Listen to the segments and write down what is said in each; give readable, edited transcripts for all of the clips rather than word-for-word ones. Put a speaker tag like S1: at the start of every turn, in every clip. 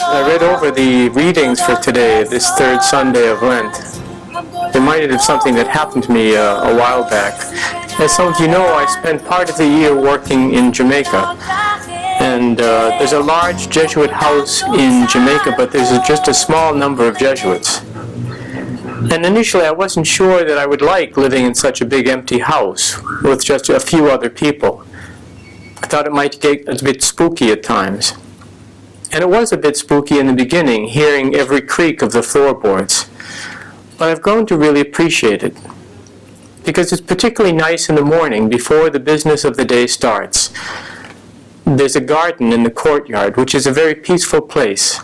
S1: I read over the readings for today, this third Sunday of Lent. Reminded of something that happened to me a while back. As some of you know, I spent part of the year working in Jamaica. And there's a large Jesuit house in Jamaica, but there's just a small number of Jesuits. And initially I wasn't sure that I would like living in such a big empty house with just a few other people. I thought it might get a bit spooky at times. And it was a bit spooky in the beginning, hearing every creak of the floorboards. But I've grown to really appreciate it, because it's particularly nice in the morning before the business of the day starts. There's a garden in the courtyard, which is a very peaceful place.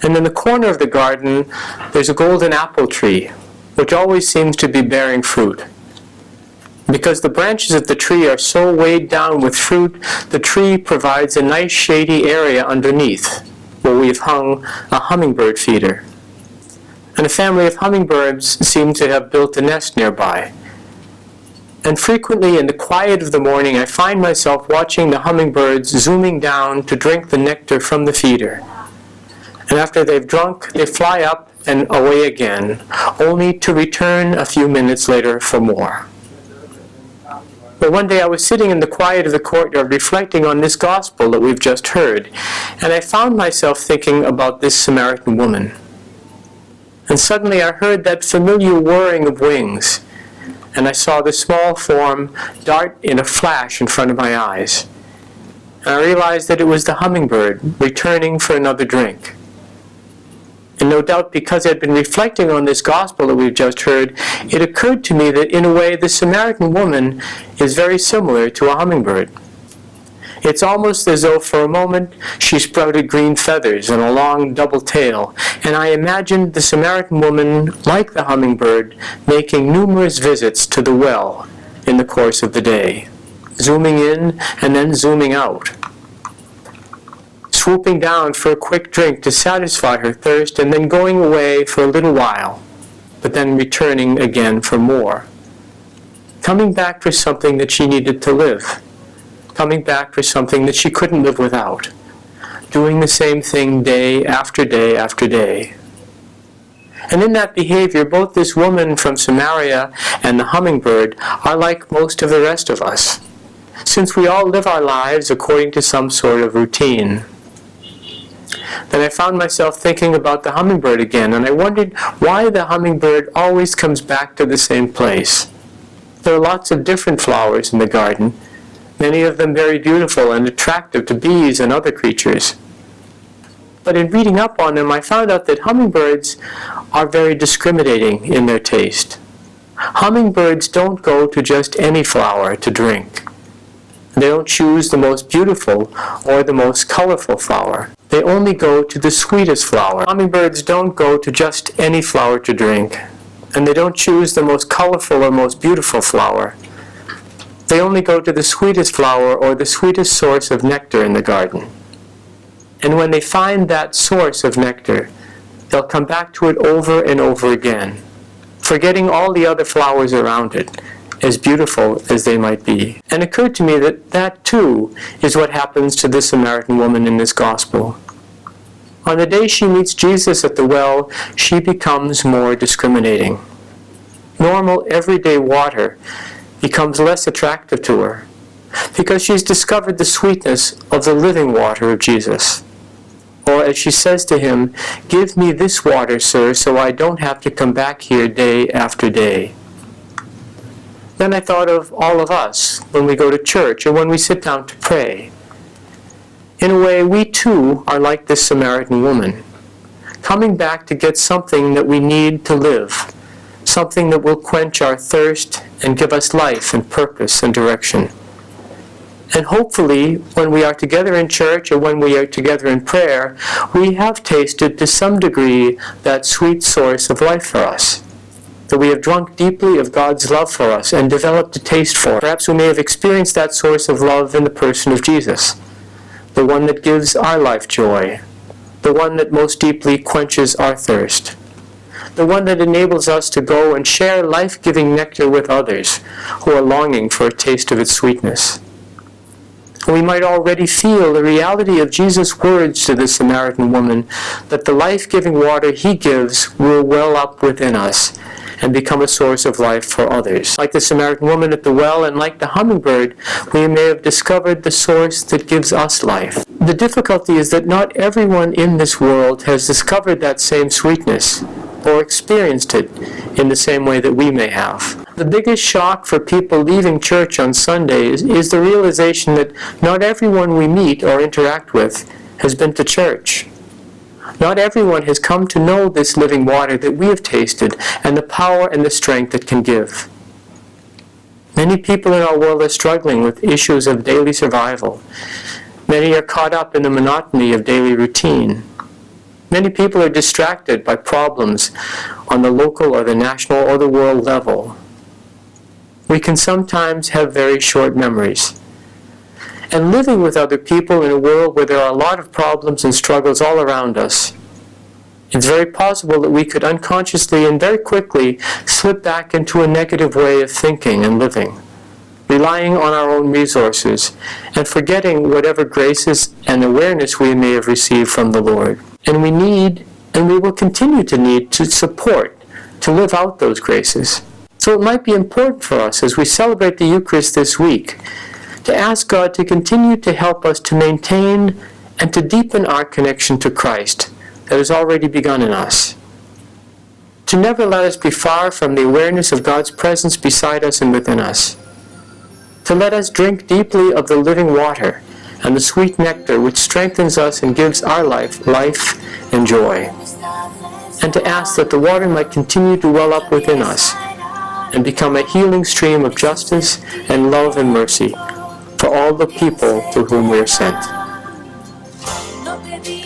S1: And in the corner of the garden, there's a golden apple tree, which always seems to be bearing fruit. Because the branches of the tree are so weighed down with fruit, the tree provides a nice shady area underneath, where we've hung a hummingbird feeder. And a family of hummingbirds seem to have built a nest nearby. And frequently in the quiet of the morning, I find myself watching the hummingbirds zooming down to drink the nectar from the feeder. And after they've drunk, they fly up and away again, only to return a few minutes later for more. But one day I was sitting in the quiet of the courtyard reflecting on this gospel that we've just heard, and I found myself thinking about this Samaritan woman. And suddenly I heard that familiar whirring of wings, and I saw the small form dart in a flash in front of my eyes. And I realized that it was the hummingbird returning for another drink. And no doubt because I'd been reflecting on this gospel that we've just heard, it occurred to me that in a way the Samaritan woman is very similar to a hummingbird. It's almost as though for a moment she sprouted green feathers and a long double tail, and I imagined the Samaritan woman, like the hummingbird, making numerous visits to the well in the course of the day, zooming in and then zooming out, swooping down for a quick drink to satisfy her thirst, and then going away for a little while, but then returning again for more. Coming back for something that she needed to live. Coming back for something that she couldn't live without. Doing the same thing day after day after day. And in that behavior, both this woman from Samaria and the hummingbird are like most of the rest of us, since we all live our lives according to some sort of routine. Then I found myself thinking about the hummingbird again, and I wondered why the hummingbird always comes back to the same place. There are lots of different flowers in the garden, many of them very beautiful and attractive to bees and other creatures. But in reading up on them, I found out that hummingbirds are very discriminating in their taste. Hummingbirds don't go to just any flower to drink. They don't choose the most beautiful or the most colorful flower. They only go to the sweetest flower. Hummingbirds don't go to just any flower to drink, and they don't choose the most colorful or most beautiful flower. They only go to the sweetest flower or the sweetest source of nectar in the garden. And when they find that source of nectar, they'll come back to it over and over again, forgetting all the other flowers around it, as beautiful as they might be. And it occurred to me that that too is what happens to the Samaritan woman in this gospel. On the day she meets Jesus at the well, she becomes more discriminating. Normal, everyday water becomes less attractive to her, because she's discovered the sweetness of the living water of Jesus. Or as she says to him, "Give me this water, sir, so I don't have to come back here day after day." Then I thought of all of us when we go to church or when we sit down to pray. In a way, we too are like this Samaritan woman, coming back to get something that we need to live, something that will quench our thirst and give us life and purpose and direction. And hopefully, when we are together in church or when we are together in prayer, we have tasted to some degree that sweet source of life for us. That we have drunk deeply of God's love for us and developed a taste for it. Perhaps we may have experienced that source of love in the person of Jesus, the one that gives our life joy, the one that most deeply quenches our thirst, the one that enables us to go and share life-giving nectar with others who are longing for a taste of its sweetness. We might already feel the reality of Jesus' words to the Samaritan woman, that the life-giving water he gives will well up within us and become a source of life for others. Like the Samaritan woman at the well, and like the hummingbird, we may have discovered the source that gives us life. The difficulty is that not everyone in this world has discovered that same sweetness or experienced it in the same way that we may have. The biggest shock for people leaving church on Sundays is the realization that not everyone we meet or interact with has been to church. Not everyone has come to know this living water that we have tasted and the power and the strength it can give. Many people in our world are struggling with issues of daily survival. Many are caught up in the monotony of daily routine. Many people are distracted by problems on the local or the national or the world level. We can sometimes have very short memories. And living with other people in a world where there are a lot of problems and struggles all around us, it's very possible that we could unconsciously and very quickly slip back into a negative way of thinking and living, relying on our own resources and forgetting whatever graces and awareness we may have received from the Lord. And we need, and we will continue to need, to support, to live out those graces. So it might be important for us as we celebrate the Eucharist this week to ask God to continue to help us to maintain and to deepen our connection to Christ that has already begun in us. To never let us be far from the awareness of God's presence beside us and within us. To let us drink deeply of the living water and the sweet nectar which strengthens us and gives our life and joy. And to ask that the water might continue to well up within us and become a healing stream of justice and love and mercy for all the people to whom we are sent.